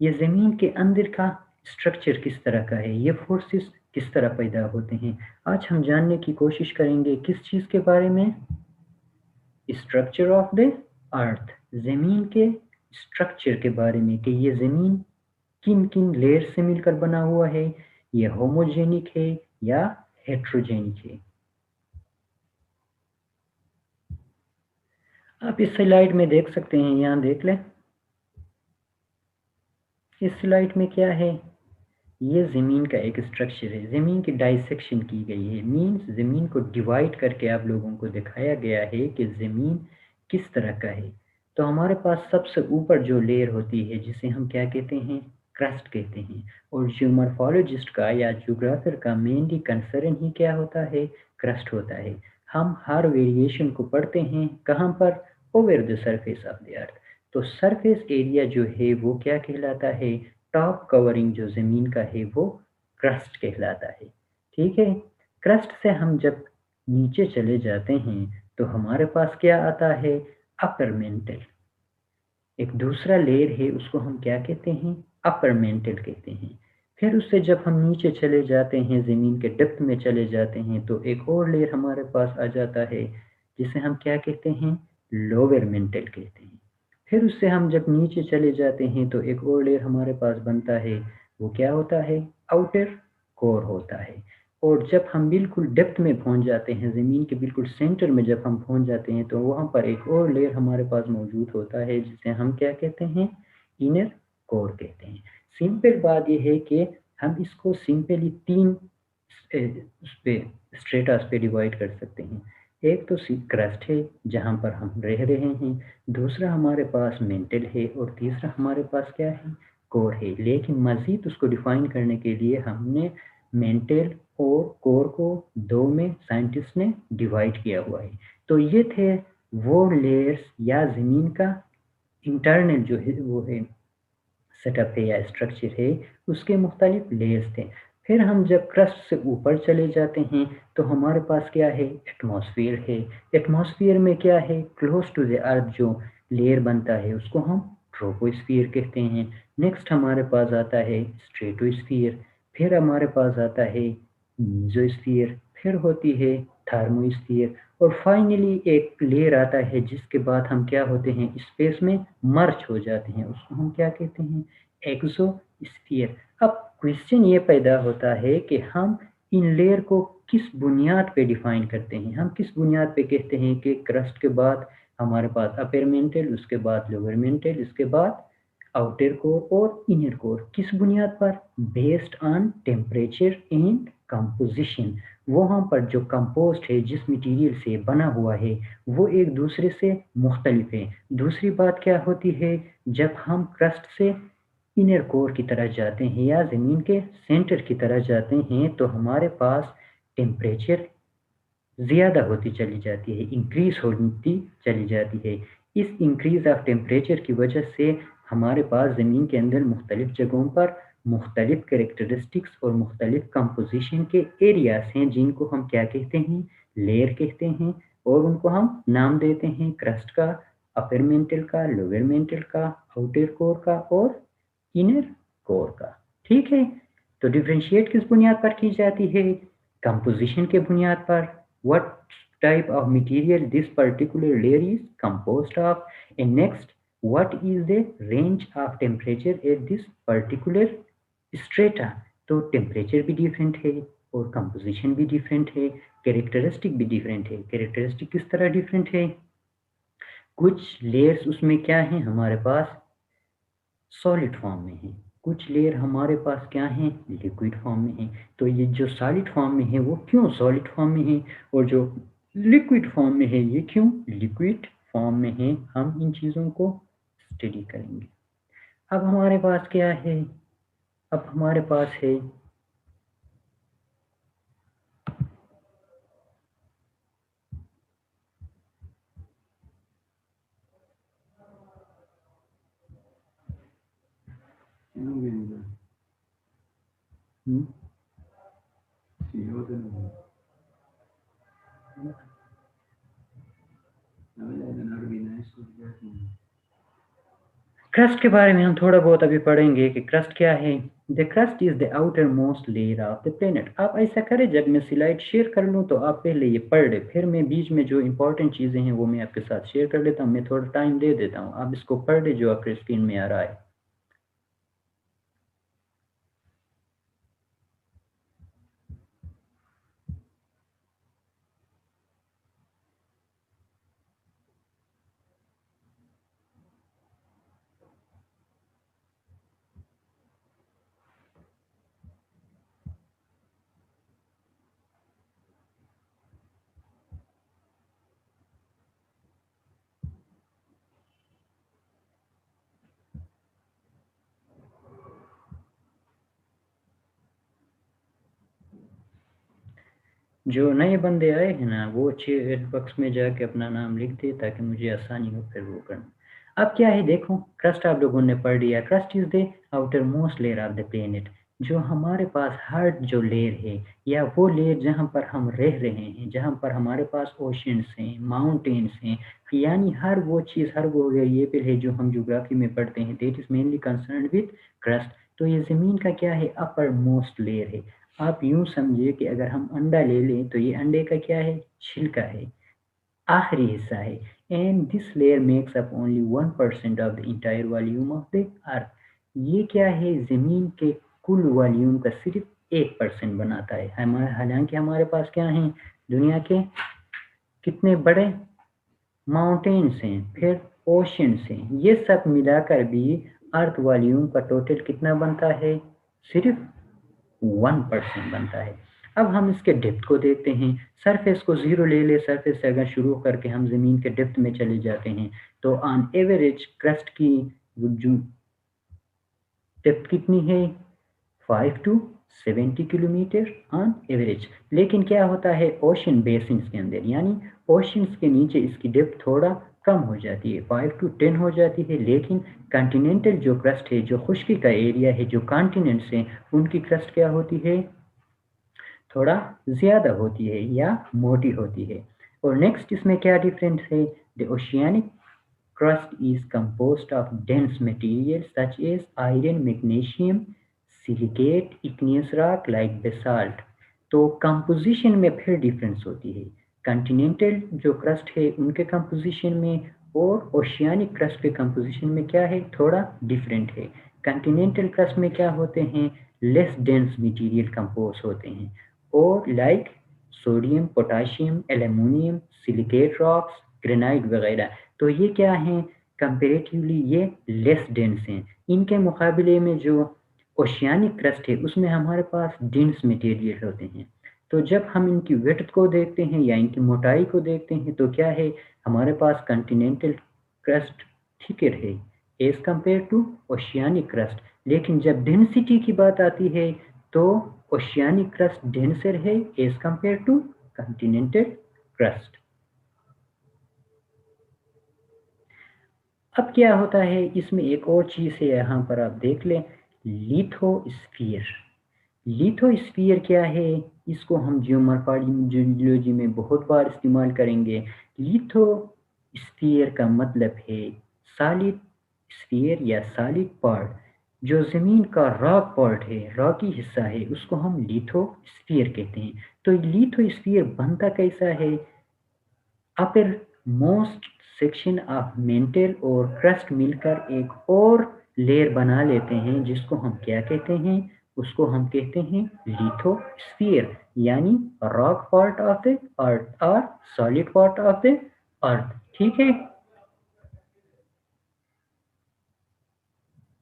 ये ज़मीन के अंदर का स्ट्रक्चर किस तरह का है, ये फोर्सेस किस तरह पैदा होते हैं। आज हम जानने की कोशिश करेंगे किस चीज़ के बारे में? स्ट्रक्चर ऑफ द अर्थ, ज़मीन के स्ट्रक्चर के बारे में कि ये ज़मीन किन-किन लेयर से मिलकर बना हुआ है, ये होमोजेनिक है या हेटेरोजेनिक है। आप इस स्लाइड में देख सकते हैं, यहाँ देख लें। इस स्लाइड में क्या है? ये ज़मीन का एक स्ट्रक्चर है, ज़मीन की डाइसेक्शन की गई है, मीन्स ज़मीन को डिवाइड करके आप लोगों को दिखाया गया है कि ज़मीन किस तरह का है। तो हमारे पास सबसे ऊपर जो लेयर होती है जिसे हम क्या कहते हैं? क्रस्ट कहते हैं। और जियोमॉर्फोलॉजिस्ट का या जियोग्राफर का मेनली कंसर्न ही क्या होता है? क्रस्ट होता है। हम हर वेरिएशन को पढ़ते हैं कहाँ पर? Over the surface of the earth. तो सरफेस एरिया जो है वो क्या कहलाता है? टॉप कवरिंग जो ज़मीन का है वो क्रस्ट कहलाता है। ठीक है? क्रस्ट से हम जब नीचे चले जाते हैं तो हमारे पास क्या आता है? Upper mantle. एक दूसरा लेयर है उसको हम क्या कहते हैं? अपर मेंटल कहते हैं। फिर उससे जब हम नीचे चले जाते हैं, ज़मीन के डेप्थ में चले जाते हैं तो एक और लेयर हमारे पास आ जाता है जिसे हम क्या कहते हैं? लोअर मेंटल कहते हैं। फिर उससे हम जब नीचे चले जाते हैं तो एक और लेयर हमारे पास बनता है, वो क्या होता है? आउटर कोर होता है। और जब हम बिल्कुल डेप्थ में पहुंच जाते हैं, ज़मीन के बिल्कुल सेंटर में जब हम पहुंच जाते हैं तो वहाँ पर एक और लेयर हमारे पास मौजूद होता है जिसे हम क्या कहते हैं? इनर कोर कहते हैं। सिंपल बात ये है कि हम इसको सिंपली 3 उस पे स्ट्रेटास पे डिवाइड कर सकते हैं। एक तो सी क्रस्ट है जहाँ पर हम रह रहे हैं, दूसरा हमारे पास मेंटल है और तीसरा हमारे पास क्या है? कोर है। लेकिन मज़ीद उसको डिफ़ाइन करने के लिए हमने मेंटल और कोर को 2 में साइंटिस्ट ने डिवाइड किया हुआ है। तो ये थे वो लेयर्स या ज़मीन का इंटरनल जो है वो है सेटअप है या स्ट्रक्चर है, उसके मुख्तलिफ लेयर्स थे। फिर हम जब क्रस्ट से ऊपर चले जाते हैं तो हमारे पास क्या है? एटमॉस्फेयर है। एटमॉस्फेयर में क्या है? क्लोज टू द अर्थ जो लेयर बनता है उसको हम ट्रोपोस्फियर कहते हैं। नेक्स्ट हमारे पास आता है स्ट्रेटोस्फियर, फिर हमारे पास आता है मीज़ोस्फियर, फिर होती है थर्मोस्फियर और फाइनली एक लेयर आता है जिसके बाद हम क्या होते हैं? स्पेस में मर्ज हो जाते हैं, उसको हम क्या कहते हैं? एक्सोस्फियर। अब क्वेश्चन ये पैदा होता है कि हम इन लेयर को किस बुनियाद पे डिफाइन करते हैं? हम किस बुनियाद पे कहते हैं कि क्रस्ट के बाद हमारे पास अपर मेंटल, उसके बाद लोअर मेंटल, इसके बाद आउटर कोर और इनर कोर। किस बुनियाद पर? Based on temperature and composition. वहाँ पर जो कंपोस्ट है, जिस मटेरियल से बना हुआ है, वो एक दूसरे से मुख्तलिफ है। दूसरी बात क्या होती है? जब हम क्रस्ट से इनर कोर की तरह जाते हैं या ज़मीन के सेंटर की तरह जाते हैं तो हमारे पास टेम्परेचर ज़्यादा होती चली जाती है, इंक्रीज़ होती चली जाती है। इस इंक्रीज़ ऑफ टेम्परेचर की वजह से हमारे पास ज़मीन के अंदर मुख्तलिफ़ जगहों पर मुख्तलिफ़ कैरेक्टरिस्टिक्स और मुख्तलिफ़ कंपोज़िशन के एरियाज़ हैं जिनको हम क्या कहते हैं? लेयर कहते हैं और उनको हम नाम देते हैं क्रस्ट का, अपर मेंटल का, लोअर मेंटल का, आउटर कोर का और इनर कोर का। ठीक है? तो डिफरेंशिएट किस बुनियाद पर की जाती है? कंपोज़िशन के बुनियाद पर। What type of material this particular layer is composed of, and next what is the range of temperature at this particular strata। तो टेम्परेचर भी डिफरेंट है और कंपोजिशन भी डिफरेंट है, कैरेक्टरिस्टिक भी डिफरेंट है। कैरेक्टरिस्टिक किस तरह डिफरेंट है? कुछ लेयर्स उसमें क्या है हमारे पास? सॉलिड फॉर्म में है, कुछ लेयर हमारे पास क्या हैं? लिक्विड फॉर्म में है। तो ये जो सॉलिड फॉर्म में है वो क्यों सॉलिड फॉर्म में है और जो लिक्विड फॉर्म में है ये क्यों लिक्विड फॉर्म में है? हम इन चीज़ों को स्टडी करेंगे। अब हमारे पास क्या है? अब हमारे पास है हम्म, क्रस्ट के बारे में हम थोड़ा बहुत अभी पढ़ेंगे कि क्रस्ट क्या है। The crust is the outer most layer of the planet. आप ऐसा करें, जब मैं स्लाइड शेयर कर लूँ तो आप पहले ये पढ़ ले, फिर मैं बीच में जो इंपॉर्टेंट चीज़ें हैं वो मैं आपके साथ शेयर कर लेता हूँ। मैं थोड़ा टाइम दे देता हूँ, आप इसको पढ़ ले जो आपके स्क्रीन में आ रहा है। जो नए बंदे आए हैं ना, वो चैट बॉक्स में जाके अपना नाम लिख दे ताकि मुझे आसानी हो फिर वो करना। अब क्या है देखो, क्रस्ट आप लोगों ने पढ़ लिया। Crust is the outer most layer of the planet. जो हमारे पास हर जो लेयर है, या वो लेयर जहाँ पर हम रह रहे हैं, जहाँ पर हमारे पास ओशंस हैं, माउंटेन्स हैं, यानी हर वो चीज़, हर वो वेरिएबल है जो हम ज्योग्राफी में पढ़ते हैं, that is mainly concern with crust. तो ये ज़मीन का क्या है, अपर मोस्ट लेयर है। आप यूं समझिए कि अगर हम अंडा ले लें तो ये अंडे का क्या है, छिलका है, आखिरी हिस्सा है। And this layer makes up only 1% of the entire volume of the अर्थ। ये क्या है, ज़मीन के कुल वॉल्यूम का सिर्फ 1% बनाता है। हमारे हालांकि हमारे पास क्या है, दुनिया के कितने बड़े माउंटेन्स हैं, फिर ओशंस हैं, ये सब मिलाकर भी अर्थ वॉल्यूम का टोटल कितना बनता है, सिर्फ 1% बनता है। अब हम इसके डेप्थ को देखते हैं। सरफेस को ज़ीरो ले ले, सरफेस से अगर शुरू करके हम ज़मीन के डेप्थ में चले जाते हैं तो ऑन एवरेज क्रस्ट की जो डेप्थ कितनी है, 5 to 70 किलोमीटर ऑन एवरेज। लेकिन क्या होता है ओशन बेसिन्स के अंदर, यानी ओशंस के नीचे इसकी डेप्थ थोड़ा कम हो जाती है, 5 to 10 हो जाती है। लेकिन कॉन्टिनेंटल जो क्रस्ट है, जो खुश्की का एरिया है, जो कॉन्टिनेंट्स हैं, उनकी क्रस्ट क्या होती है, थोड़ा ज़्यादा होती है या मोटी होती है। और नेक्स्ट इसमें क्या डिफरेंस है, the oceanic crust is composed of dense materials such as iron, magnesium, silicate, igneous rock like basalt। तो कंपोजिशन में फिर डिफरेंस होती है, कॉन्टिनेंटल जो क्रस्ट है उनके कंपोजिशन में और ओशियानिक क्रस्ट के कंपोजिशन में क्या है, थोड़ा डिफरेंट है। कॉन्टिनेंटल क्रस्ट में क्या होते हैं, लेस डेंस मटेरियल कंपोज होते हैं, और like sodium, potassium, aluminium, silicate rocks, granite वगैरह। तो ये क्या हैं, कंपेरेटिवली ये लेस डेंस हैं। इनके मुकाबले में जो ओशियानिक क्रस्ट है उसमें हमारे पास डेंस मटेरियल होते हैं। तो जब हम इनकी विड्थ को देखते हैं या इनकी मोटाई को देखते हैं तो क्या है, हमारे पास कॉन्टिनेंटल क्रस्ट थिकर है as compare to oceanic crust. लेकिन जब डेंसिटी की बात आती है तो ओशियानिक क्रस्ट डेंसर है as compare to continental crust. अब क्या होता है, इसमें एक और चीज़ है, यहाँ पर आप देख लें, लिथोस्फीयर। लिथोस्फीयर क्या है, इसको हम जियोलॉजी में बहुत बार इस्तेमाल करेंगे। लिथोस्फीयर का मतलब है सॉलिड स्फीयर या सॉलिड पार्ट। जो ज़मीन का रॉक पार्ट है, रॉकी हिस्सा है, उसको हम लिथोस्फीयर कहते हैं। तो लिथोस्फीयर बनता कैसा है, upper most section of mental और क्रस्ट मिलकर एक और लेयर बना लेते हैं, जिसको हम क्या कहते हैं, उसको हम कहते हैं लिथोस्फीयर, यानी rock part of the earth और solid part of the earth. ठीक है।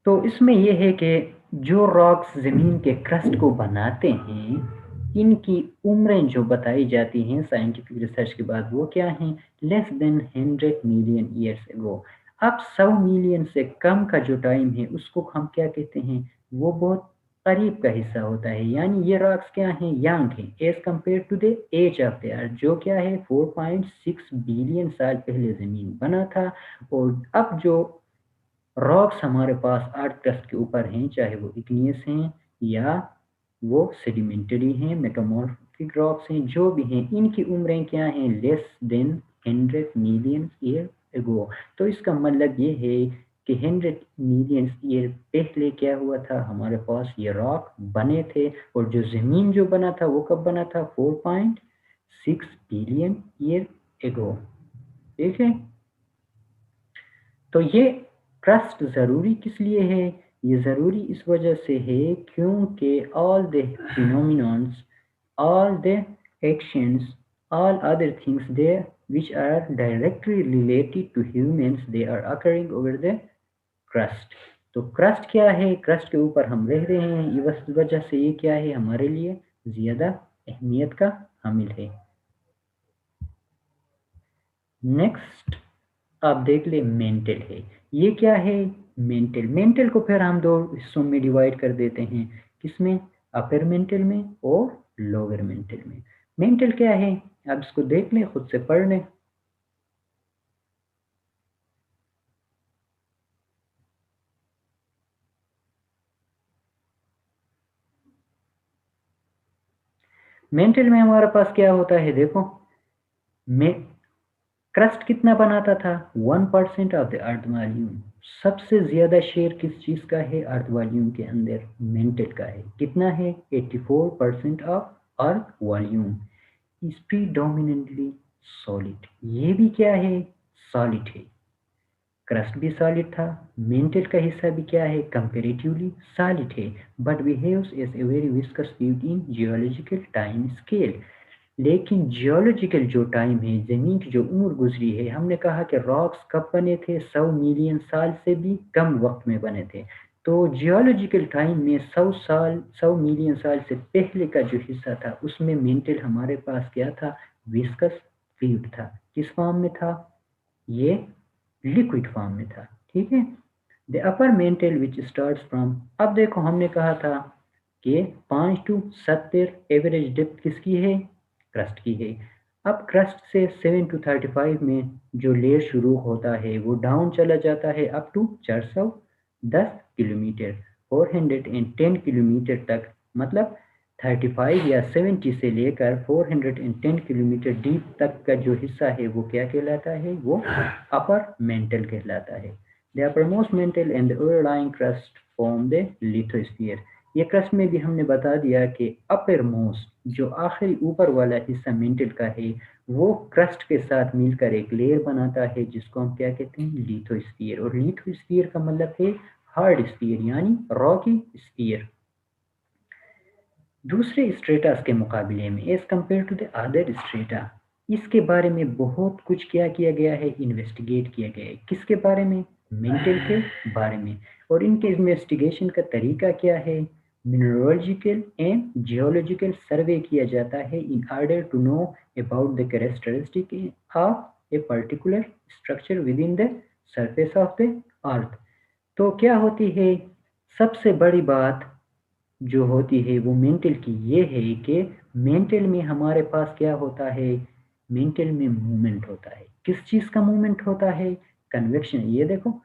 तो इसमें यह है कि जो रॉक्स ज़मीन के क्रस्ट को बनाते हैं, इनकी उम्रें जो बताई जाती हैं साइंटिफिक रिसर्च के बाद, वो क्या हैं, less than 100 million years ago. अब 100 मिलियन से कम का जो टाइम है उसको हम क्या कहते हैं, वो बहुत करीब का हिस्सा होता है। यानी ये रॉक्स क्या हैं, यंग हैं as compare to the age of the earth, जो क्या है 4.6 बिलियन साल पहले ज़मीन बना था। और अब जो रॉक्स हमारे पास अर्थ क्रस्ट के ऊपर हैं, चाहे वो इग्नियस हैं या वो सेडिमेंटरी हैं, मेटामॉर्फिक रॉक्स हैं, जो भी हैं, इनकी उम्रें क्या हैं, less than 100 million year ago. तो इसका मतलब ये है कि 100 मिलियन ईयर पहले क्या हुआ था, हमारे पास ये रॉक बने थे, और जो ज़मीन जो बना था वो कब बना था, 4.6 बिलियन ईयर एगो। ठीक है, तो ये ट्रस्ट ज़रूरी किस लिए है, ये ज़रूरी इस वजह से है क्योंकि all the phenomenons, all the actions, all other things they which are directly related to humans, they are occurring over the crust। तो क्रस्ट क्या है, क्रस्ट के ऊपर हम रह रहे हैं, इस वजह से ये क्या है, हमारे लिए ज़्यादा अहमियत का हामिल है। नेक्स्ट आप देख ले मेंटल है, ये क्या है, मेंटल। मेंटल को फिर हम दो हिस्सों में डिवाइड कर देते हैं, किसमें, अपर मेंटल में और लोअर मेंटल में। मेंटल क्या है, आप इसको देख लें, खुद से पढ़ लें। मेंटल में हमारे पास क्या होता है, देखो, में क्रस्ट कितना बनाता था, 1% ऑफ द अर्थ वॉल्यूम। सबसे ज्यादा शेयर किस चीज का है, अर्थ वॉल्यूम के अंदर मेंटल का है, कितना है, 84% of earth volume is predominantly solid. ये भी क्या है, सॉलिड है। क्रस्ट भी सॉलिड था, मेंटल का हिस्सा भी क्या है, कंपेरेटिवली सॉलिड है, but behaves as a very viscous fluid in geological time scale. लेकिन जियोलॉजिकल जो टाइम है, ज़मीन की जो उम्र गुजरी है, हमने कहा कि रॉक्स कब बने थे, 100 मिलियन साल से भी कम वक्त में बने थे। तो जियोलॉजिकल टाइम में 100 मिलियन साल से पहले का जो हिस्सा था, उसमें मेंटल हमारे पास क्या था, विस्कस फ्लूइड था। किस फॉर्म में था, ये लिक्विड फॉर्म में था। ठीक है, the upper mantle which starts from, अब देखो हमने कहा था कि 5 to 70 एवरेज डेप्थ किसकी है, क्रस्ट की है। अब क्रस्ट से 7 to 35 में जो लेयर शुरू होता है वो डाउन चला जाता है अप टू 410 किलोमीटर, 410 किलोमीटर तक, मतलब 35 या 70 से लेकर 410 किलोमीटर डीप तक का जो हिस्सा है वो क्या कहलाता है, वो अपर मेंटल कहलाता है। The uppermost mantle and the overlying crust form the lithosphere। ये क्रस्ट में भी हमने बता दिया कि अपर मोस्ट जो आखिरी ऊपर वाला हिस्सा मेंटल का है, वो क्रस्ट के साथ मिलकर एक लेयर बनाता है जिसको हम क्या कहते हैं, लिथोस्फीयर। और लिथोस्फीयर का मतलब है हार्ड स्फीयर, यानी रॉकी स्फीयर। दूसरे स्ट्रेटास के मुकाबले में, as compare to the other strata, इसके बारे में बहुत कुछ क्या किया गया है, इन्वेस्टिगेट किया गया है। किसके बारे में, मेंटल के बारे में। और इनके इन्वेस्टिगेशन का तरीका क्या है, मिनरोलॉजिकल एंड जियोलॉजिकल सर्वे किया जाता है in order to know about the characteristic of a particular structure within the surface of the earth. तो क्या होती है, सबसे बड़ी बात जो होती है वो मेंटल की ये है कि मेंटल में हमारे पास क्या होता है, मेंटल में मूवमेंट होता है। किस चीज़ का मूवमेंट होता है, कन्वेक्शन। ये देखो,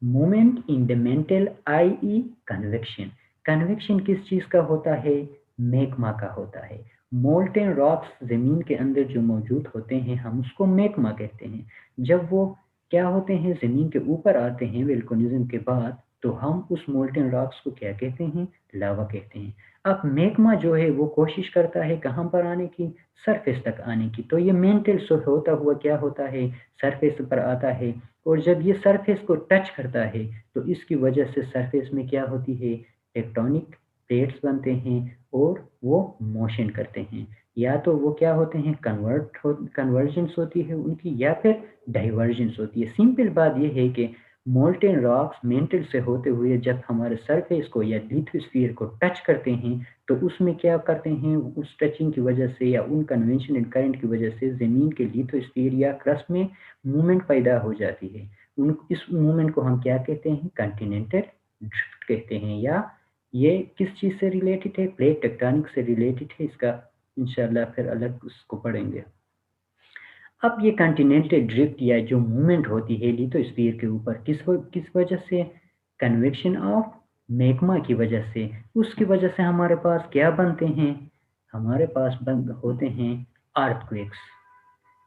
movement in the mental I E convection. Convection किस चीज़ का होता है, मैग्मा का होता है। मोल्टेन रॉक्स ज़मीन के अंदर जो मौजूद होते हैं, हम उसको मैग्मा कहते हैं। जब वो क्या होते हैं, ज़मीन के ऊपर आते हैं वोल्केनिज्म के बाद, तो हम उस मोल्टेन रॉक्स को क्या कहते हैं, लावा कहते हैं। अब मैग्मा जो है वो कोशिश करता है कहाँ पर आने की, सरफेस तक आने की। तो ये मेंटल से होता हुआ क्या होता है, सरफेस पर आता है। और जब ये सरफेस को टच करता है तो इसकी वजह से सरफेस में क्या होती है, टेक्टोनिक प्लेट्स बनते हैं और वो मोशन करते हैं। या तो वो क्या होते हैं, कन्वर्जेंस होती है उनकी, या फिर डाइवर्जेंस होती है। सिंपल बात ये है कि मोल्टेन रॉक्स मेंटल से होते हुए जब हमारे सरफेस को या लिथोस्फीयर को टच करते हैं, तो उसमें क्या करते हैं, उस टचिंग की वजह से या उन कन्वेंशनल करंट की वजह से ज़मीन के लिथोस्फीयर या क्रस्ट में मूवमेंट पैदा हो जाती है। उन इस मूवमेंट को हम क्या कहते हैं, कॉन्टिनेंटल ड्रिफ्ट कहते हैं। या ये किस चीज़ से रिलेटेड है, प्लेट टेक्टोनिक से रिलेटेड है। इसका इंशाल्लाह फिर अलग उसको पढ़ेंगे। अब ये कॉन्टिनेंटल ड्रिफ्ट या जो मूवमेंट होती है लिथोस्फीयर के ऊपर, किस वजह से, कन्वेक्शन ऑफ मैग्मा की वजह से। उसकी वजह से हमारे पास क्या बनते हैं, हमारे पास बन होते हैं अर्थक्वेक्स।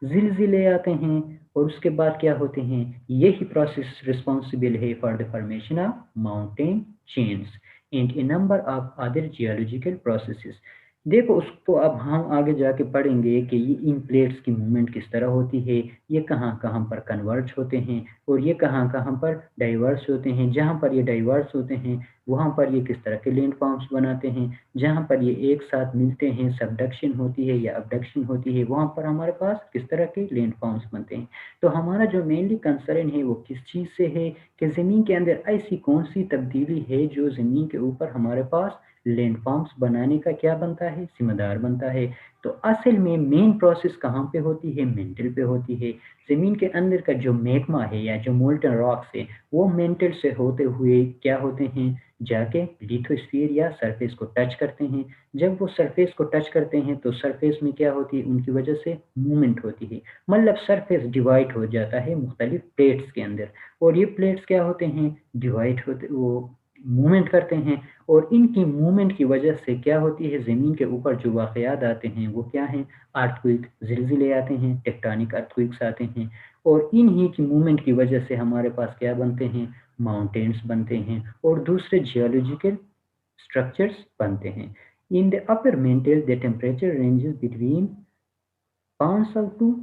ज़िलज़िले आते हैं और उसके बाद क्या होते हैं, यही प्रोसेस रिस्पॉन्सिबल है for the formation of mountain chains and A number of other geological processes. देखो उसको अब हम आगे जाके पढ़ेंगे कि ये इन प्लेट्स की मूवमेंट किस तरह होती है, ये कहाँ-कहाँ पर कन्वर्ज होते हैं और ये कहाँ-कहाँ पर डाइवर्स होते हैं। जहाँ पर ये डाइवर्स होते हैं, वहाँ पर ये किस तरह के लैंडफॉर्म्स बनाते हैं। जहाँ पर ये एक साथ मिलते हैं, सबडक्शन होती है या अबडक्शन होती है, वहाँ पर हमारे पास किस तरह के लैंडफॉर्म्स बनते हैं। तो हमारा जो मेनली कंसर्न है वो किस चीज़ से है कि ज़मीन के अंदर ऐसी कौन-सी तब्दीली है जो ज़मीन के ऊपर हमारे पास लैंडफॉर्म्स बनाने का क्या बनता है, ज़िम्मेदार बनता है। तो असल में मेन प्रोसेस कहाँ पे होती है, मेंटल पे होती है। ज़मीन के अंदर का जो मैग्मा है या जो मोल्टन रॉक्स है, वो मेंटल से होते हुए क्या होते हैं, जाके लिथोस्फीयर या सरफेस को टच करते हैं। जब वो सरफेस को टच करते हैं तो सरफेस में क्या होती है, उनकी वजह से मूवमेंट होती है। मतलब सरफेस डिवाइड हो जाता है मुख्तलिफ प्लेट्स के अंदर और ये प्लेट्स क्या होते हैं, डिवाइड होते वो मूवमेंट करते हैं और इनकी मूवमेंट की वजह से क्या होती है, ज़मीन के ऊपर जो वाक़यात आते हैं वो क्या हैं, अर्थक्वेक, ज़िलज़िले आते हैं, टेक्टोनिक अर्थक्वेक्स आते हैं और इन्हीं की मूवमेंट की वजह से हमारे पास क्या बनते हैं, माउंटेन्स बनते हैं और दूसरे जियोलॉजिकल स्ट्रक्चर्स बनते हैं। In the upper mantle the temperature ranges between 500 to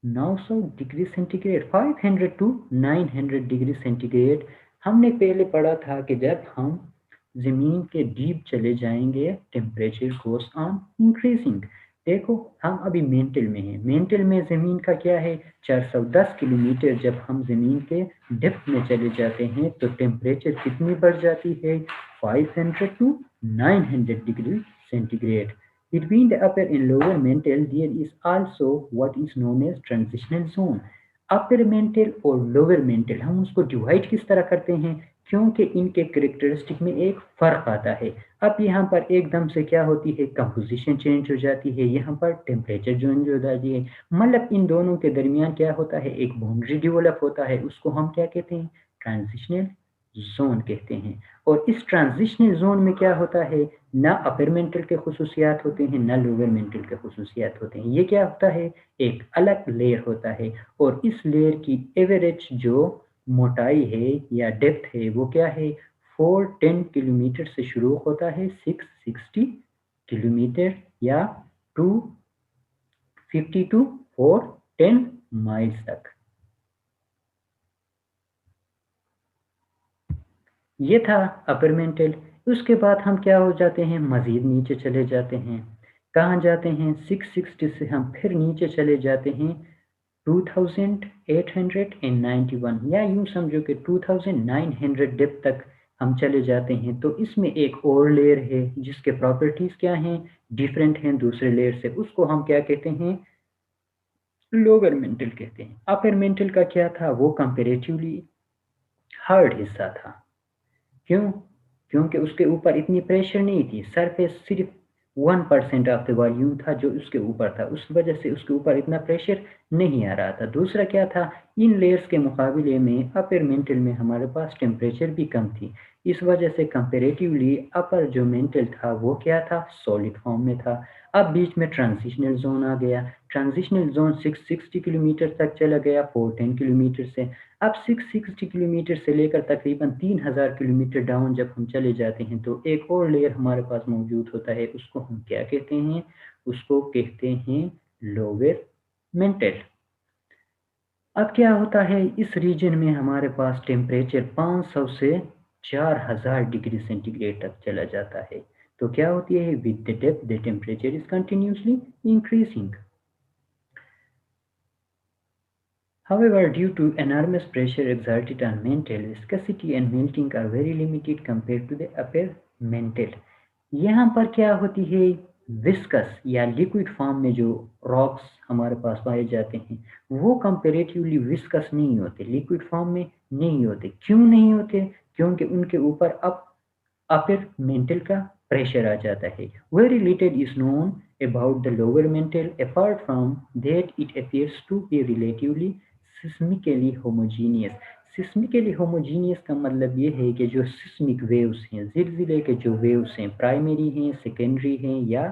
900 degree centigrade, 500 to 900 degree centigrade. हमने पहले पढ़ा था कि जब हम ज़मीन के डीप चले जाएँगे टेम्परेचर गोज़ ऑन इंक्रीज़िंग। देखो हम अभी मेंटल में हैं, मेंटल में ज़मीन का क्या है, 410 किलोमीटर जब हम ज़मीन के डेप्थ में चले जाते हैं तो टेम्परेचर कितनी बढ़ जाती है, 500 to 900 degree centigrade. Between the upper and lower mantle, there is also what is known as transitional zone. Upper mantle और लोअर मेंटल हम उसको डिवाइड किस तरह करते हैं, क्योंकि इनके करेक्टरिस्टिक में एक फ़र्क आता है। अब यहाँ पर एकदम से क्या होती है, कंपोजिशन चेंज हो जाती है, यहाँ पर टेम्परेचर चेंज हो जाती है। मतलब इन दोनों के दरमियान क्या होता है, एक बाउंड्री डेवलप होता है, उसको हम क्या कहते हैं, ट्रांजिशनल ज़ोन कहते हैं। और इस ट्रांजिशनल ज़ोन में क्या होता है, ना अपर मेंटल के खसूसियात होते हैं, ना लोअर मेंटल के खसूसियात होते हैं। ये क्या होता है, एक अलग लेयर होता है और इस लेयर की एवरेज जो मोटाई है या डेप्थ है वो क्या है, 410 किलोमीटर से शुरू होता है 660 किलोमीटर या 250 टू 410 माइल्स तक। ये था अपर मेंटल। उसके बाद हम क्या हो जाते हैं, मज़ीद नीचे चले जाते हैं। कहाँ जाते हैं, 660 से हम फिर नीचे चले जाते हैं 2891 या यूँ समझो कि 2900 डेप्थ तक हम चले जाते हैं। तो इसमें एक और लेयर है जिसके प्रॉपर्टीज़ क्या हैं, डिफरेंट हैं दूसरे लेयर से, उसको हम क्या कहते हैं, लोअर मेंटल कहते हैं। अपर मेंटल का क्या था, वो कंपैरेटिवली हार्ड हिस्सा था। क्यों? क्योंकि उसके ऊपर इतनी प्रेशर नहीं थी, सरफेस सिर्फ 1% ऑफ द वॉल्यूम था जो उसके ऊपर था, उस वजह से उसके ऊपर इतना प्रेशर नहीं आ रहा था। दूसरा क्या था, इन लेयर्स के मुकाबले में अपर मेंटल में हमारे पास टेम्परेचर भी कम थी। इस वजह से कंपैरेटिवली अपर जो मेंटल था वो क्या था, सॉलिड फॉर्म में था। अब बीच में ट्रांजिशनल ज़ोन आ गया, ट्रांजिशनल ज़ोन 660 किलोमीटर तक चला गया 410 किलोमीटर से। अब 660 किलोमीटर से लेकर तकरीबन 3000 किलोमीटर डाउन जब हम चले जाते हैं तो एक और लेयर हमारे पास मौजूद होता है, उसको हम क्या कहते हैं, उसको कहते हैं लोअर मेंटल। अब क्या होता है, इस रीजन में हमारे पास टेम्परेचर 500 से 4000 डिग्री सेंटीग्रेड तक चला जाता है। तो क्या होती है, with the depth the temperature is continuously increasing. However, due to enormous pressure exerted on mantle, viscosity and melting are very limited compared to the upper mantle. यहाँ पर क्या होती है, विस्कस या लिक्विड फॉर्म में जो रॉक्स हमारे पास पाए जाते हैं वो कंपेरेटिवली विस्कस नहीं होते, लिक्विड फॉर्म में नहीं होते। क्यों नहीं होते, क्योंकि उनके ऊपर अब अपर मेंटल का प्रेशर आ जाता है। Very little is known about the lower mantle apart from that it appears to be relatively seismically homogeneous. Seismically homogeneous का मतलब ये है कि जो सिस्मिक वेव्स हैं, ज़िलज़िले के जो वेव्स हैं, प्राइमरी हैं, सेकेंडरी हैं या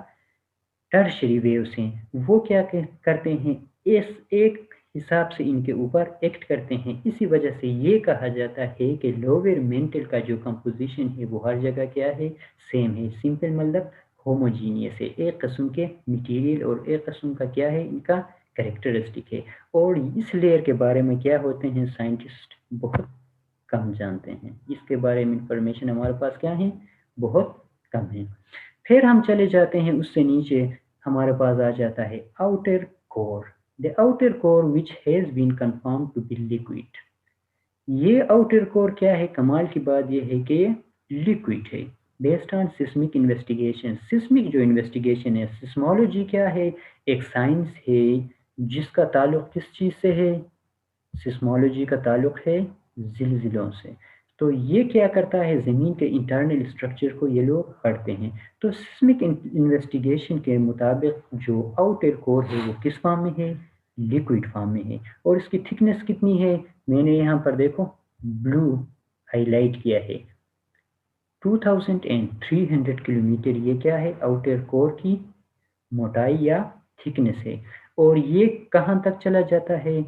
टर्शियरी वेव्स हैं, वो क्या करते हैं, इस एक हिसाब से इनके ऊपर एक्ट करते हैं। इसी वजह से ये कहा जाता है कि लोअर मेंटल का जो कंपोजिशन है वो हर जगह क्या है, सेम है। सिंपल मतलब होमोजीनियस है, एक किस्म के मटेरियल और एक किस्म का क्या है, इनका कैरेक्टरिस्टिक है। और इस लेयर के बारे में क्या होते हैं, साइंटिस्ट बहुत कम जानते हैं। इसके बारे में इंफॉर्मेशन हमारे पास क्या है, बहुत कम है। फिर हम चले जाते हैं उससे नीचे, हमारे पास आ जाता है outer core. The outer core which has been confirm to be liquid. ये आउटर कोर क्या है, कमाल की बात ये है कि ये लिक्विड है। Based on seismic investigation, seismic जो इन्वेस्टिगेशन है, सिस्मोलॉजी क्या है, एक साइंस है जिसका ताल्लुक किस चीज़ से है, सिस्मोलॉजी का ताल्लुक है जिलजिलों से। तो ये क्या करता है, ज़मीन के इंटरनल स्ट्रक्चर को ये लोग पढ़ते हैं। तो सिस्मिक इन्वेस्टिगेशन के मुताबिक जो आउटर कोर है वो किस फॉर्म में है, लिक्विड फॉर्म में है। और इसकी थिकनेस कितनी है, मैंने यहाँ पर देखो ब्लू हाईलाइट किया है, 2300 किलोमीटर। ये क्या है, आउटर कोर की मोटाई या थिकनेस है। और ये कहाँ तक चला जाता है,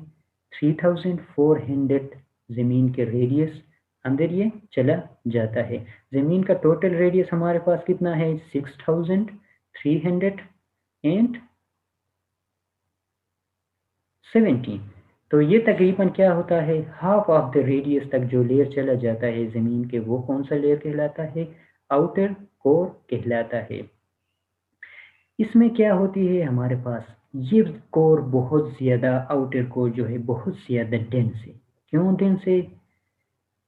3400 ज़मीन के रेडियस अंदर ये चला जाता है। ज़मीन का टोटल रेडियस हमारे पास कितना है, 6317। तो ये तकरीबन क्या होता है, हाफ ऑफ द रेडियस तक जो लेयर चला जाता है ज़मीन के, वो कौन सा लेयर कहलाता है, आउटर कोर कहलाता है। इसमें क्या होती है हमारे पास, ये कोर बहुत ज़्यादा, आउटर कोर जो है बहुत ज़्यादा डेंस है। क्यों डेंस है,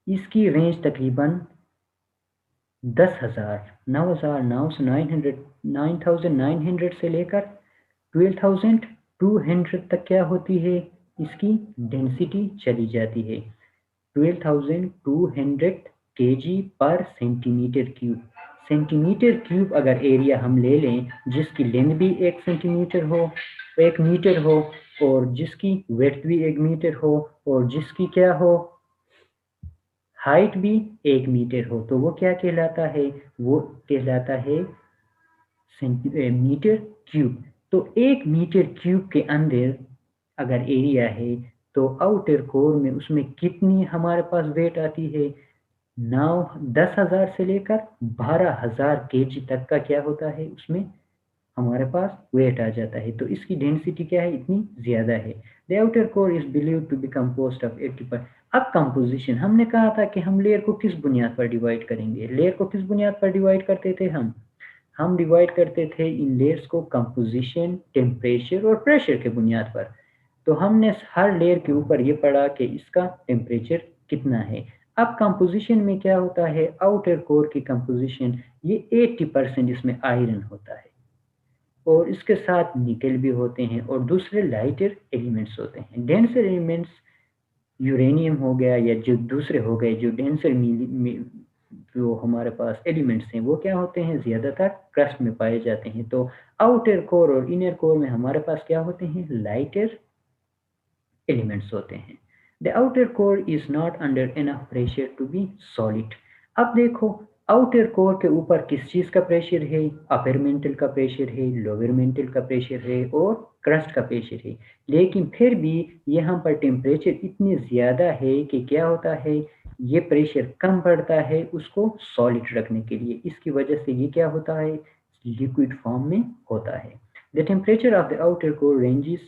इसकी रेंज तकरीबन 10,000 9,900 9,900 से लेकर 12,200 तक क्या होती है, इसकी डेंसिटी चली जाती है। 12,200 केजी पर सेंटीमीटर क्यूब। सेंटीमीटर क्यूब अगर एरिया हम ले लें, जिसकी लेंथ भी 1 सेंटीमीटर हो, 1 मीटर हो, और जिसकी वेड्थ भी 1 मीटर हो, और जिसकी क्या हो, हाइट भी 1 मीटर हो, तो वो क्या कहलाता है, वो कहलाता है मीटर क्यूब। तो 1 मीटर क्यूब के अंदर अगर एरिया है, तो आउटर कोर में उसमें कितनी हमारे पास वेट आती है, 10,000 से लेकर 12,000 केजी तक का क्या होता है, उसमें हमारे पास वेट आ जाता है। तो इसकी डेंसिटी क्या है, इतनी ज़्यादा है। The outer core is believe to be composed of 80%। अब कंपोजिशन, हमने कहा था कि हम लेयर को किस बुनियाद पर डिवाइड करेंगे, लेयर को किस बुनियाद पर डिवाइड करते थे हम डिवाइड करते थे इन लेयर्स को कंपोजिशन, टेम्परेचर और प्रेशर के बुनियाद पर। तो हमने हर लेयर के ऊपर ये पढ़ा कि इसका टेम्परेचर कितना है। अब कंपोजिशन में क्या होता है, आउटर कोर की कंपोजिशन, ये 80% इसमें आयरन होता है, और इसके साथ निकल भी होते हैं, और दूसरे लाइटर एलिमेंट्स होते हैं। डेंसर एलिमेंट्स यूरेनियम हो गया, या जो दूसरे हो गए जो डेंसर जो हमारे पास एलिमेंट्स हैं, वो क्या होते हैं, ज़्यादातर क्रस्ट में पाए जाते हैं। तो आउटर कोर और इनर कोर में हमारे पास क्या होते हैं, लाइटर एलिमेंट्स होते हैं। The outer core is not under enough pressure to be solid. अब देखो, आउटर कोर के ऊपर किस चीज़ का प्रेशर है, अपर मेंटल का प्रेशर है, लोअर मेंटल का प्रेशर है, और क्रस्ट का प्रेशर है। लेकिन फिर भी यहाँ पर टेम्परेचर इतनी ज़्यादा है कि क्या होता है, ये प्रेशर कम पड़ता है उसको सॉलिड रखने के लिए। इसकी वजह से ये क्या होता है, लिक्विड फॉर्म में होता है। The temperature of the outer core ranges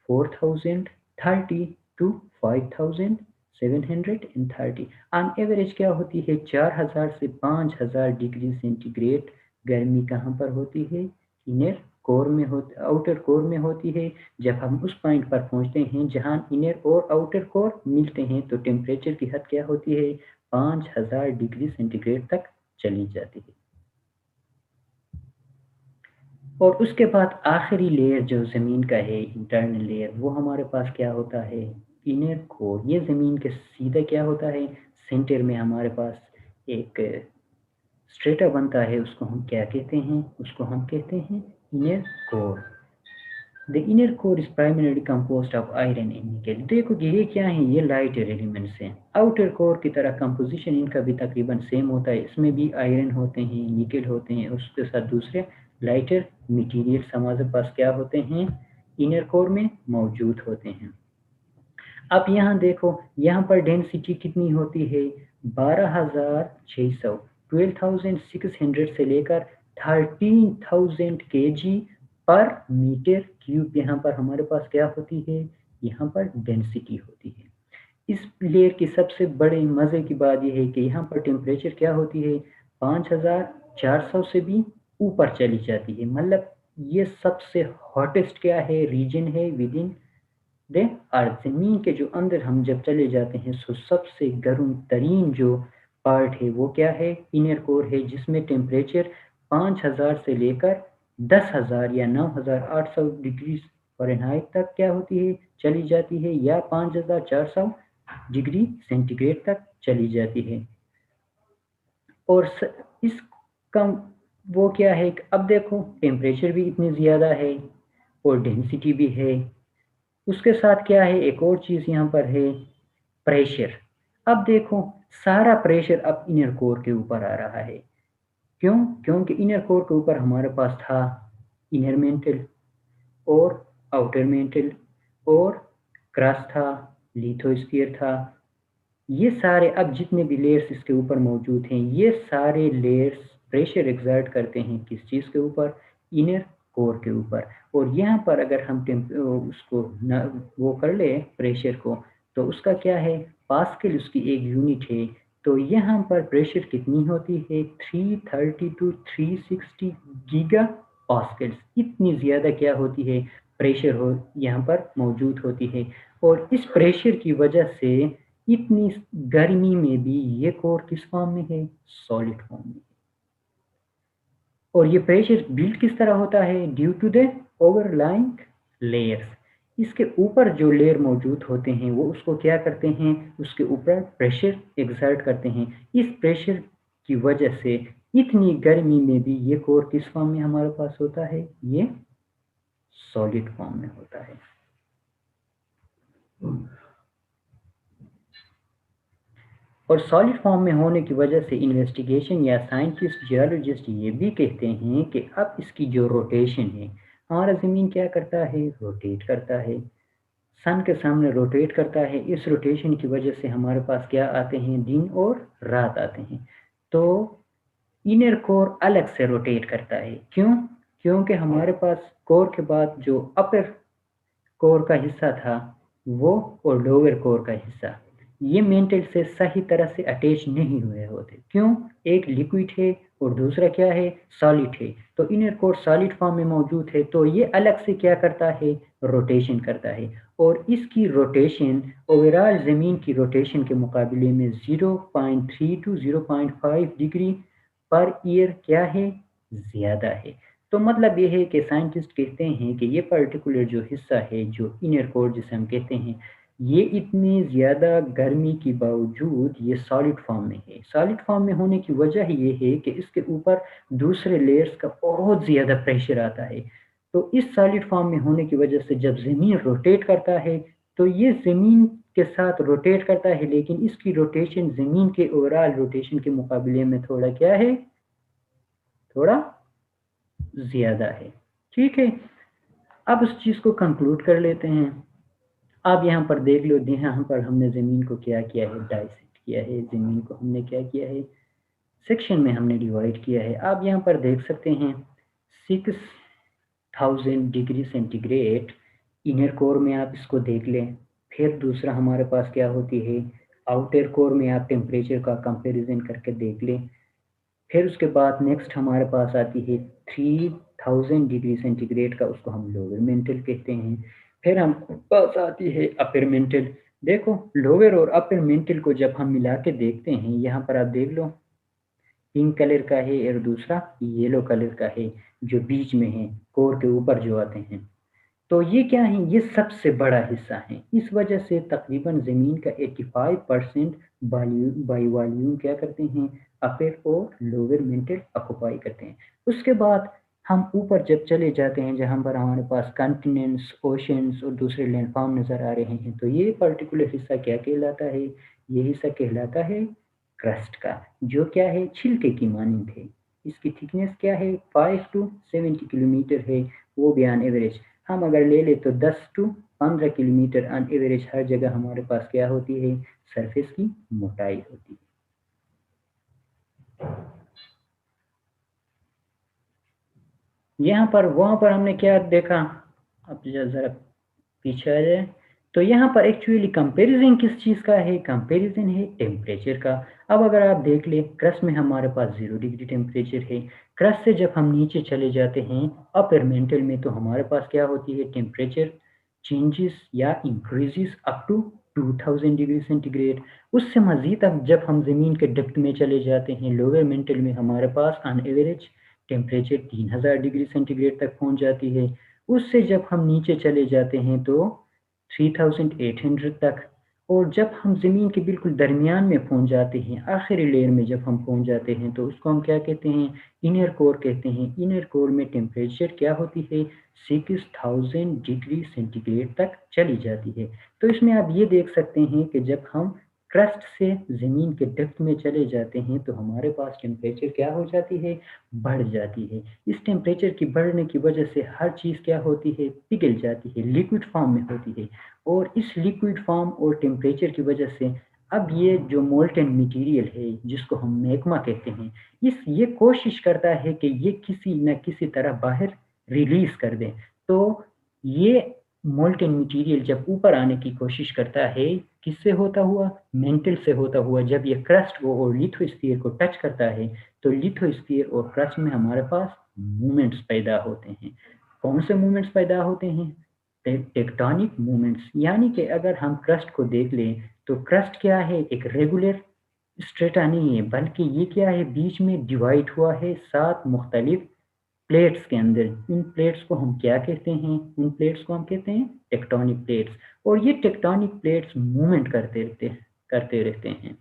4030 to 5730। On average क्या होती है, 4000 से 5000 डिग्री सेंटीग्रेड गर्मी कहाँ पर होती है, इनर कोर में होती, आउटर कोर में होती है। जब हम उस पॉइंट पर पहुंचते हैं जहां इनर और आउटर कोर मिलते हैं, तो टेम्परेचर की हद क्या होती है, 5000 डिग्री सेंटीग्रेड तक चली जाती है। और उसके बाद आखिरी लेयर जो ज़मीन का है, इंटरनल लेयर, वो हमारे पास क्या होता है, इनर कोर। ये ज़मीन के सीधा क्या होता है, सेंटर में हमारे पास एक स्ट्रेटा बनता है, उसको हम क्या कहते हैं, उसको हम कहते हैं inner core. The inner core is primary compost of iron and निकल। देखो कि ये क्या है, ये लाइटर एलिमेंट्स हैं। आउटर कोर की तरह कंपोजिशन इनका भी तकरीबन सेम होता है, इसमें भी आयरन होते हैं, निकल होते हैं, उसके साथ दूसरे लाइटर मटेरियल्स हमारे पास क्या होते हैं, इनर कोर में मौजूद होते हैं। अब यहाँ देखो, यहाँ पर डेंसिटी कितनी होती है, 12,600, 12,600 से लेकर 13,000 kg पर मीटर क्यूब यहाँ पर हमारे पास क्या होती है, यहाँ पर डेंसिटी होती है। इस लेयर की सबसे बड़े मज़े की बात यह है कि यहाँ पर टेम्परेचर क्या होती है, 5,400 से भी ऊपर चली जाती है। मतलब ये सबसे हॉटेस्ट क्या है, रीजन है विद इन द अर्थ। ज़मीन के जो अंदर हम जब चले जाते हैं तो सबसे गर्म तरीन जो पार्ट है वो क्या है, इनर कोर है, जिसमें टेम्परेचर 5,000 से लेकर 10,000 या 9,800 डिग्री फ़ारेनहाइट तक क्या होती है, चली जाती है, या 5,400 डिग्री सेंटीग्रेड तक चली जाती है। और इसका वो क्या है, अब देखो टेम्परेचर भी इतनी ज़्यादा है और डेंसिटी भी है, उसके साथ क्या है, एक और चीज़ यहाँ पर है, प्रेशर। अब देखो सारा प्रेशर अब इनर कोर के ऊपर आ रहा है। क्यों? क्योंकि इनर कोर के ऊपर हमारे पास था इनर मेंटल और आउटर मेंटल और क्रस्ट था, लिथोस्फीयर था। ये सारे अब जितने भी लेयर्स इसके ऊपर मौजूद हैं, ये सारे लेयर्स प्रेशर एक्सर्ट करते हैं किस चीज़ के ऊपर, इनर कोर के ऊपर। और यहाँ पर अगर हम उसको न वो कर ले प्रेशर को, तो उसका क्या है, पास्कल उसकी एक यूनिट है। तो यहाँ पर प्रेशर कितनी होती है, 330 टू 360 गीगा पास्कल्स, इतनी ज़्यादा क्या होती है, प्रेशर हो यहाँ पर मौजूद होती है। और इस प्रेशर की वजह से इतनी गर्मी में भी ये कोर किस फॉर्म में है, सॉलिड फॉर्म में। और ये प्रेशर बिल्ड किस तरह होता है, due to the overlying layers. इसके ऊपर जो लेयर मौजूद होते हैं वो उसको क्या करते हैं, उसके ऊपर प्रेशर एक्सर्ट करते हैं। इस प्रेशर की वजह से इतनी गर्मी में भी ये कोर किस फॉर्म में हमारे पास होता है, ये सॉलिड फॉर्म में होता है। और सॉलिड फॉर्म में होने की वजह से इन्वेस्टिगेशन या साइंटिस्ट जियोलॉजिस्ट ये भी कहते हैं कि अब इसकी जो रोटेशन है, हमारा ज़मीन क्या करता है, रोटेट करता है, सन के सामने रोटेट करता है। इस रोटेशन की वजह से हमारे पास क्या आते हैं, दिन और रात आते हैं। तो इनर कोर अलग से रोटेट करता है। क्यों? क्योंकि हमारे पास कोर के बाद जो अपर कोर का हिस्सा था वो और लोअर कोर का हिस्सा, ये मेंटल से सही तरह से अटैच नहीं हुए होते। क्यों? एक लिक्विड है और दूसरा क्या है, सॉलिड है। तो इनर कोर सॉलिड फॉर्म में मौजूद है, तो ये अलग से क्या करता है, रोटेशन करता है। और इसकी रोटेशन ओवरऑल ज़मीन की रोटेशन के मुकाबले में 0.3 टू 0.5 डिग्री पर ईयर क्या है, ज़्यादा है। तो मतलब ये है कि साइंटिस्ट कहते हैं कि ये पर्टिकुलर जो हिस्सा है, जो इनर कोर जिसे हम कहते हैं, ये इतनी ज़्यादा गर्मी के बावजूद ये सॉलिड फॉर्म में है। सॉलिड फॉर्म में होने की वजह ये है कि इसके ऊपर दूसरे लेयर्स का बहुत ज़्यादा प्रेशर आता है। तो इस सॉलिड फॉर्म में होने की वजह से जब ज़मीन रोटेट करता है, तो ये ज़मीन के साथ रोटेट करता है, लेकिन इसकी रोटेशन ज़मीन के ओवरऑल रोटेशन के मुकाबले में थोड़ा क्या है, थोड़ा ज़्यादा है। ठीक है, अब उस चीज़ को कंक्लूड कर लेते हैं। आप यहाँ पर देख लो, यहाँ पर हमने ज़मीन को क्या किया है, डाइसेक्ट किया है। ज़मीन को हमने क्या किया है, सेक्शन में हमने डिवाइड किया है। आप यहाँ पर देख सकते हैं 6,000 डिग्री सेंटीग्रेड इनर कोर में आप इसको देख लें। फिर दूसरा हमारे पास क्या होती है, आउटर कोर में आप टेम्परेचर का कंपैरिजन करके देख लें। फिर उसके बाद नेक्स्ट हमारे पास आती है 3,000 डिग्री सेंटीग्रेड का, उसको हम लोअर मेंटल कहते हैं। फिर हम पास आती है अपर मेंटल। देखो लोअर और अपर मेंटल को जब हम मिला के देखते हैं, यहाँ पर आप देख लो पिंक कलर का है और दूसरा येलो कलर का है, जो बीच में है कोर के ऊपर जो आते हैं। तो ये क्या है, ये सबसे बड़ा हिस्सा है। इस वजह से तकरीबन ज़मीन का 85% बाई वॉल्यूम क्या करते हैं, अपर और लोअर मेंटल ऑक्युपाई करते हैं। उसके बाद हम ऊपर जब चले जाते हैं, जहाँ पर हमारे पास कॉन्टिनेंट्स, ओशंस और दूसरे लैंडफॉर्म नज़र आ रहे हैं, तो ये पर्टिकुलर हिस्सा क्या कहलाता है, ये हिस्सा कहलाता है क्रस्ट का, जो क्या है, छिलके की मानंद है। इसकी थिकनेस क्या है, 5 टू 70 किलोमीटर है, वो भी ऑन एवरेज। हम अगर ले ले तो 10 to 15 किलोमीटर ऑन एवरेज हर जगह हमारे पास क्या होती है, सरफेस की मोटाई होती है। यहाँ पर वहाँ पर हमने क्या देखा, अब ज़रा पीछे आ जाए, तो यहाँ पर एक्चुअली कंपैरिजन किस चीज़ का है, कंपैरिजन है टेम्परेचर का। अब अगर आप देख लें क्रस्ट में हमारे पास 0 डिग्री टेम्परेचर है, क्रस्ट से जब हम नीचे चले जाते हैं अपर मेंटल में तो हमारे पास क्या होती है, टेम्परेचर चेंजेस या increases up to 2000 degree centigrade. उससे मज़ीद अब जब हम ज़मीन के डेप्थ में चले जाते हैं लोअर मेंटल में हमारे pass on average temperature 3000 degree centigrade तक पहुंच जाती है। उससे जब हम नीचे चले जाते हैं तो 3800 तक, और जब हम ज़मीन के बिल्कुल दरमियान में पहुंच जाते हैं आखिरी लेयर में जब हम पहुंच जाते हैं तो उसको हम क्या कहते हैं, इनर कोर कहते हैं। इनर कोर में टेम्परेचर क्या होती है, 6000 डिग्री सेंटीग्रेड तक चली जाती है। तो इसमें आप ये देख सकते हैं कि जब हम क्रस्ट से ज़मीन के डेप्थ में चले जाते हैं तो हमारे पास टेम्परेचर क्या हो जाती है, बढ़ जाती है। इस टेम्परेचर की बढ़ने की वजह से हर चीज़ क्या होती है, पिघल जाती है, लिक्विड फॉर्म में होती है। और इस लिक्विड फॉर्म और टेम्परेचर की वजह से अब ये जो मोल्टेन मटेरियल है जिसको हम मैग्मा कहते हैं, ये कोशिश करता है कि ये किसी न किसी तरह बाहर रिलीज कर दें। तो ये मोल्टेन मटेरियल जब ऊपर आने की कोशिश करता है, किससे होता हुआ, मेंटल से होता हुआ, जब ये क्रस्ट को और लिथोस्फीयर को टच करता है तो लिथोस्फीयर और क्रस्ट में हमारे पास मूवमेंट्स पैदा होते हैं। कौन से मूवमेंट्स पैदा होते हैं, टेक्टोनिक मूवमेंट्स। यानी कि अगर हम क्रस्ट को देख लें तो क्रस्ट क्या है, एक रेगुलर स्ट्रेटा नहीं है, बल्कि ये क्या है, बीच में डिवाइड हुआ है 7 मुख्तलिफ प्लेट्स के अंदर। इन प्लेट्स को हम क्या कहते हैं, उन प्लेट्स को हम कहते हैं टेक्टोनिक प्लेट्स। और ये टेक्टोनिक प्लेट्स मूवमेंट करते रहते हैं।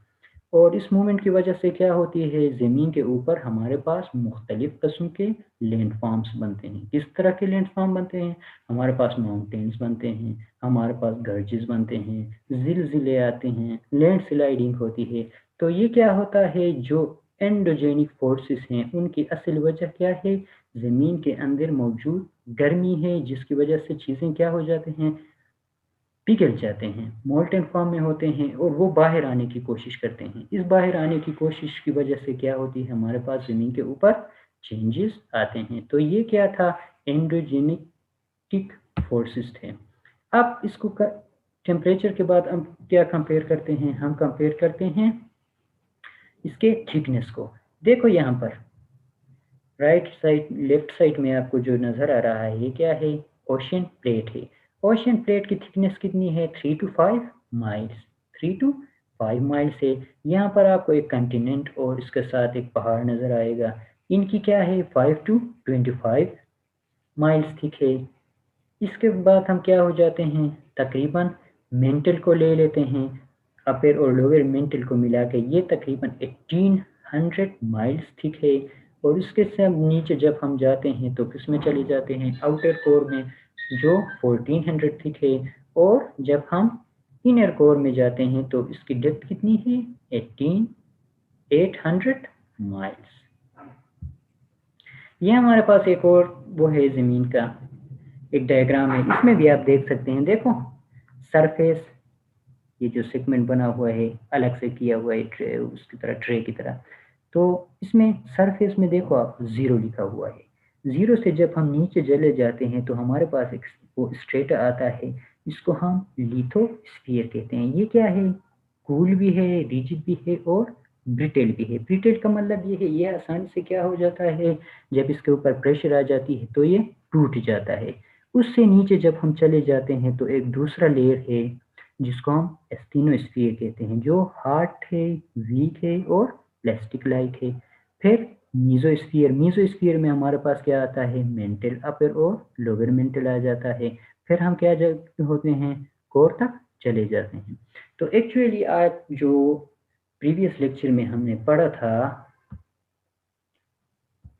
और इस मूवमेंट की वजह से क्या होती है, ज़मीन के ऊपर हमारे पास मुख्तलिफ किस्म के लैंडफॉर्म्स बनते हैं। किस तरह के लैंडफॉर्म बनते हैं, हमारे पास माउंटेन्स बनते हैं, हमारे पास गर्जेस बनते हैं, ज़िलज़िले आते हैं, लैंड स्लाइडिंग होती है। तो ये क्या होता है, जो एंडोजेनिक फोर्सेस हैं उनकी असल वजह क्या है, ज़मीन के अंदर मौजूद गर्मी है, जिसकी वजह से चीज़ें क्या हो जाते हैं, पिघल जाते हैं, मोल्टेन फॉर्म में होते हैं और वो बाहर आने की कोशिश करते हैं। इस बाहर आने की कोशिश की वजह से क्या होती है, हमारे पास ज़मीन के ऊपर चेंजेस आते हैं। तो ये क्या था, एंडोजेनिक फोर्सेस थे। अब इसको टेम्परेचर के बाद हम क्या कंपेयर करते हैं, हम कंपेयर करते हैं इसके थिकनेस को। देखो यहाँ पर राइट साइड लेफ्ट साइड में आपको जो नज़र आ रहा है ये क्या है, ओशन प्लेट है। ओशन प्लेट की थिकनेस कितनी है, 3 to 5 माइल्स, 3 to 5 माइल्स है। यहाँ पर आपको एक कंटिनेंट और इसके साथ एक पहाड़ नज़र आएगा, इनकी क्या है 5 to 25 माइल्स थिक है। इसके बाद हम क्या हो जाते हैं, तकरीबन मेंटल को ले लेते हैं, अपर और लोअर मेंटल को मिला के ये तकरीबन 1800 माइल्स थिक है। और उसके से नीचे जब हम जाते हैं तो किस में चले जाते हैं, आउटर कोर में, जो 1400 थिक है। और जब हम इनर कोर में जाते हैं तो इसकी डेप्थ कितनी है, 800 माइल्स। ये हमारे पास एक और वो है ज़मीन का एक डायग्राम है, इसमें भी आप देख सकते हैं। देखो सरफेस, ये जो सेगमेंट बना हुआ है अलग से किया हुआ है ट्रे, उसकी तरह ट्रे की तरह। तो इसमें सरफेस में देखो आप 0 लिखा हुआ है। 0 से जब हम नीचे चले जाते हैं तो हमारे पास एक वो स्ट्रेटा आता है, इसको हम लिथोस्फीयर कहते हैं। ये क्या है, कूल भी है, रिजिड भी है और ब्रिटेल भी है। ब्रिटेल का मतलब ये है, ये आसानी से क्या हो जाता है, जब इसके ऊपर प्रेशर आ जाती है तो ये टूट जाता है। उससे नीचे जब हम चले जाते हैं तो एक दूसरा लेयर है जिसको हम एस्टिनोस्फीयर कहते हैं, जो हार्ड है, वीक है और प्लास्टिक लाइक है। फिर मीजोस्फीयर, मीजोस्फीयर में हमारे पास क्या आता है, मेंटल अपर और लोअर मेंटल आ जाता है। फिर हम क्या होते हैं, कोर तक चले जाते हैं। तो एक्चुअली आज जो प्रीवियस लेक्चर में हमने पढ़ा था,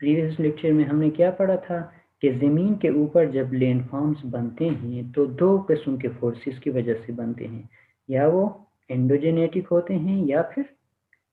प्रीवियस लेक्चर में हमने क्या पढ़ा था कि ज़मीन के ऊपर जब लैंडफॉर्म्स बनते हैं तो 2 किस्म के फोर्सेस की वजह से बनते हैं, या वो एंडोजेनेटिक होते हैं या फिर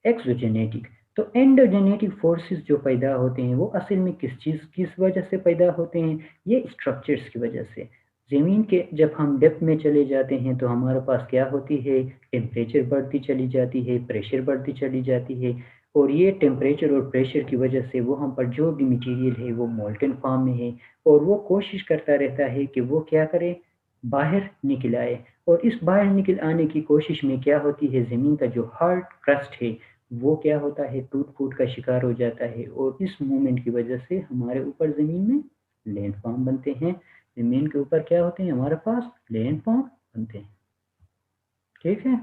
एक्सोजेनेटिक। तो एंडोजेनेटिक फोर्सेस जो पैदा होते हैं वो असल में किस वजह से पैदा होते हैं, ये स्ट्रक्चर्स की वजह से। ज़मीन के जब हम डेप्थ में चले जाते हैं तो हमारे पास क्या होती है, टेम्परेचर बढ़ती चली जाती है, प्रेशर बढ़ती चली जाती है और ये टेम्परेचर और प्रेशर की वजह से वो हम पर जो भी मटीरियल है वो मोल्टन फॉर्म में है और वो कोशिश करता रहता है कि वो क्या करे, बाहर निकल आए और इस बाहर निकल आने की कोशिश में क्या होती है, ज़मीन का जो हार्ड क्रस्ट है वो क्या होता है, टूट-फूट का शिकार हो जाता है और इस मूवमेंट की वजह से हमारे ऊपर ज़मीन में लैंडफ़ॉर्म बनते हैं। ज़मीन के ऊपर क्या होते हैं, हमारे पास लैंडफ़ॉर्म बनते हैं। ठीक है?